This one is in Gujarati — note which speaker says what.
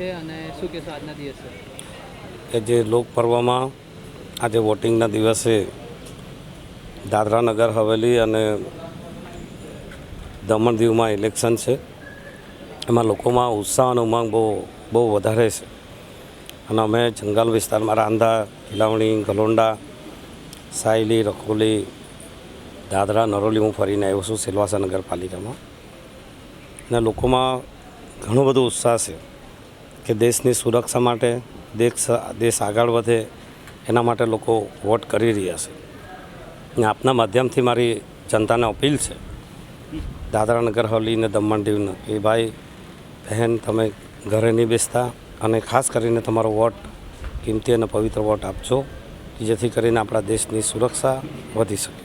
Speaker 1: છે અને શું કહેશો આજના દિવસે?
Speaker 2: કે જે લોકપર્વમાં આજે વોટિંગના દિવસે દાદરા નગર હવેલી અને દમણ દીવમાં ઇલેક્શન છે. એમાં લોકોમાં ઉત્સાહ અને ઉમંગ બહુ વધારે છે. અને અમે જંગલ વિસ્તારમાં રાંધા, ખીલાવણી, ગલોંડા, સાયલી, રખોલી, દાદરા, નરોલી હું ફરીને આવ્યો છું સિલવાસા નગરપાલિકામાં. અને લોકોમાં ઘણો બધો ઉત્સાહ છે કે દેશની સુરક્ષા માટે, દેશ આગળ વધે એના માટે લોકો વોટ કરી રહ્યા છે. અને આપના માધ્યમથી મારી જનતાને અપીલ છે, દાદરા નગર હવેલી ને દમણ દીવને, કે ભાઈ બહેન તમે ઘરે નહીં બેસતા અને ખાસ કરીને તમારો વોટ કિંમતી અને પવિત્ર વોટ આપજો, જેથી કરીને આપણા દેશની સુરક્ષા વધી શકે.